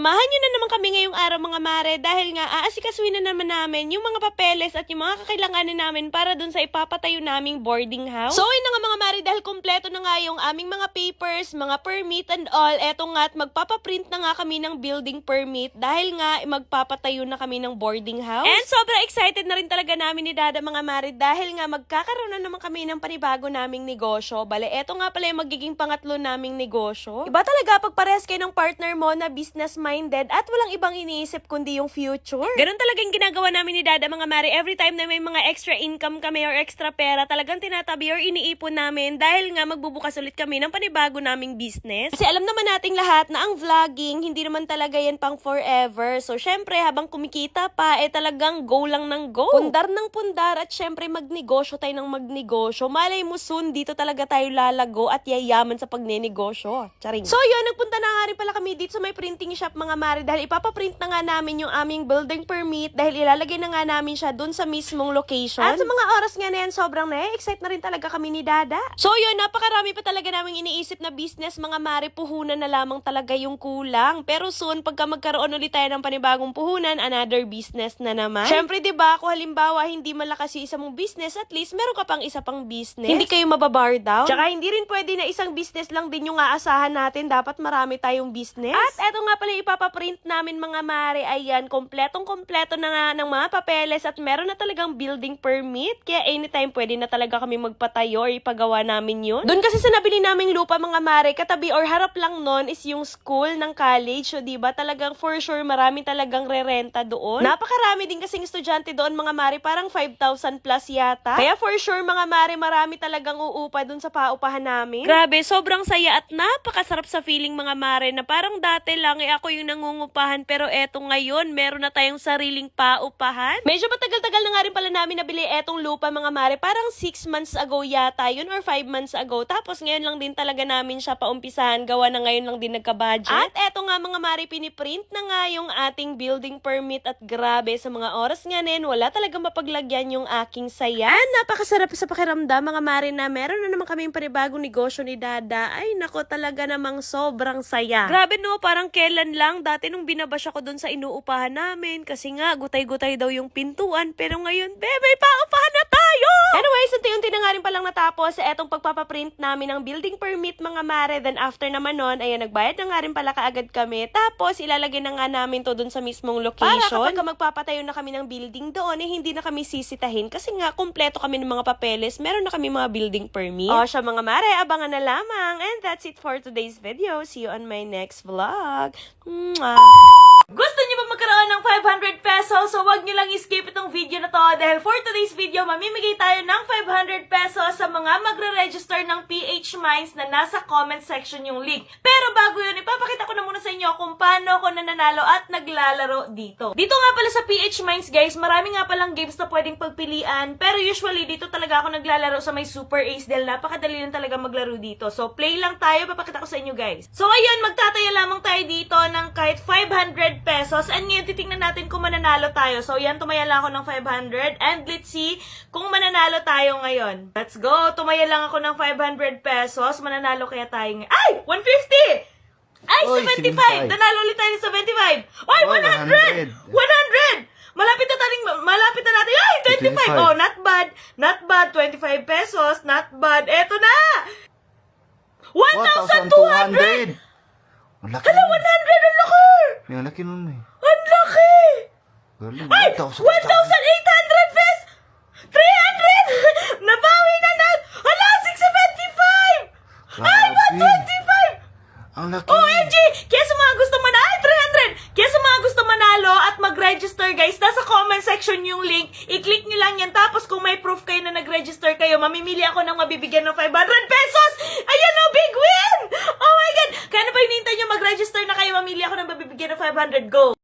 Samahan nyo na naman kami ngayong araw mga mare dahil nga aasikasuin na naman namin yung mga papeles at yung mga kakailanganin namin para dun sa ipapatayo naming boarding house. So yun na nga mga mare, dahil kompleto na nga yung aming mga papers, mga permit and all. Eto nga at magpapaprint na nga kami ng building permit dahil nga magpapatayo na kami ng boarding house. And sobrang excited na rin talaga namin ni Dada mga mare dahil nga magkakaroon na naman kami ng panibago naming negosyo. Bale, eto nga pala yung magiging pangatlo naming negosyo. Iba talaga pag pares kayo ng partner mo na business-minded at walang ibang iniisip kundi yung future. Ganun talaga yung ginagawa namin ni Dada mga mare. Every time na may mga extra income kami or extra pera, talagang tinatabi or iniipon namin dahil nga magbubukas ulit kami ng panibago naming business. Kasi alam naman nating lahat na ang vlogging, hindi naman talaga yan pang forever. So, syempre, habang kumikita pa, talagang go lang ng go. Pundar ng pundar at syempre magnegosyo tayo ng magnegosyo. Malay mo soon, dito talaga tayo lalago at yayaman sa pagnenegosyo. Charing. So, yun, nagpunta na nga rin pala kami dito sa may printing shop mga mare dahil ipapaprint na nga namin yung aming building permit dahil ilalagay na nga namin siya dun sa mismong location. At sa mga oras nga na yan, sobrang na-excite na rin talaga kami ni Dada. So yun, napakarami pa talaga naming iniisip na business mga mare, puhunan na lamang talaga yung kulang. Pero soon, pagka magkaroon ulit tayo ng panibagong puhunan, another business na naman. Syempre, diba, kung halimbawa hindi malakas yung isa mong business, at least meron ka pang isa pang business. Hindi kayo mababar down. Tsaka hindi rin pwede na isang business lang din yung aasahan natin. Dapat marami tayong business. At eto nga pala ipapaprint namin mga mare, ayan, kompletong-kompleto na nga ng mga papeles at meron na talagang building permit. Kaya anytime pwede na talaga kami magpatayo or ipagawa namin yun. Doon kasi sa nabili naming lupa mga mare, katabi or harap lang nun is yung school ng college. So diba talagang for sure marami talagang re-renta doon. Napakarami din kasing estudyante doon mga mare, parang 5,000 plus yata. Kaya for sure mga mare, marami talagang uupa doon sa paupahan namin. Grabe, sobrang saya at napakasarap sa feeling mga mare na parang dati lang ako yung nangungupahan pero eto ngayon meron na tayong sariling paupahan. Medyo matagal-tagal na nga rin pala namin nabili etong lupa mga mare, parang 6 months ago yata yun or 5 months ago. Tapos ngayon lang din talaga namin siya paumpisahan, gawa na ngayon lang din nagka-budget. At eto nga mga mare, piniprint na nga yung ating building permit at grabe sa mga oras nga nin, wala talagang mapaglagyan yung aking saya. And napakasarap sa pakiramdam mga mare na meron na naman kaming panibagong negosyo ni Dada. Ay nako, talaga namang sobrang saya. Grabe no, parang kailan lang dati nung binabasya ko dun sa inuupahan namin kasi nga gutay-gutay daw yung pintuan, pero ngayon may paupahan na tayo! Anyways, unti-unti na nga rin palang natapos etong pagpapaprint namin ng building permit mga mare. Then after naman nun, ayan, nagbayad na nga rin pala kaagad kami. Tapos ilalagay na nga namin to dun sa mismong location. Para kapag magpapatayo na kami ng building doon, hindi na kami sisitahin kasi nga kompleto kami ng mga papeles. Meron na kami mga building permit. O siya mga mare, abangan na lamang. And that's it for today's video. See you on my next vlog. Mwah! Gusto niyo ba magkaroon ng 500 pesos? So wag niyo lang i-skip itong video na to dahil for today's video, mamimigay tayo ng 500 pesos sa mga magre-register ng PH Minds na nasa comment section yung link. Pero bago yun, ipapakita ko na muna sa inyo kung paano ako nananalo at naglalaro dito. Dito nga pala sa PH Minds guys, marami nga palang games na pwedeng pagpilian, pero usually dito talaga ako naglalaro sa may Super Ace dahil napakadali lang talaga maglaro dito. So play lang tayo, papakita ko sa inyo guys. So ayun, magtataya lamang tayo dito ng kahit 500 pesos. And ngayon, titingnan natin kung mananalo tayo. So, yan, tumaya lang ako ng 500. And let's see kung mananalo tayo ngayon. Let's go! Tumaya lang ako ng 500 pesos. Mananalo kaya tayo ngayon. Ay! 150! Ay, Oy, 75! 75. Nanalo ulit tayo ng 75! Ay, 100! 100! Malapit na natin. Ay, 25! Oh, not bad. Not bad. 25 pesos. Not bad. Eto na! 1,200! Ang laki Hala, 100! Ang laki! Ang laki nun eh. Ang laki! Galing. Ay! 1,800 pesos! 300! Nabawi na na! Hala! 675! Ay! 125! Ang laki. OMG! Kaya sa mga gusto manalo, ay! 300! Kaya sa mga gusto manalo at mag-register guys, nasa comment section yung link. I-click nyo lang yan. Tapos kung may proof kayo na nag-register kayo, mamimili ako ng mabibigyan ng 500 pesos! Ayan o! Big win! Oh my God! Kaya na pa hinihintay nyo mag-register na kayo, mamili ako ng mabibigyan ng 500. Go!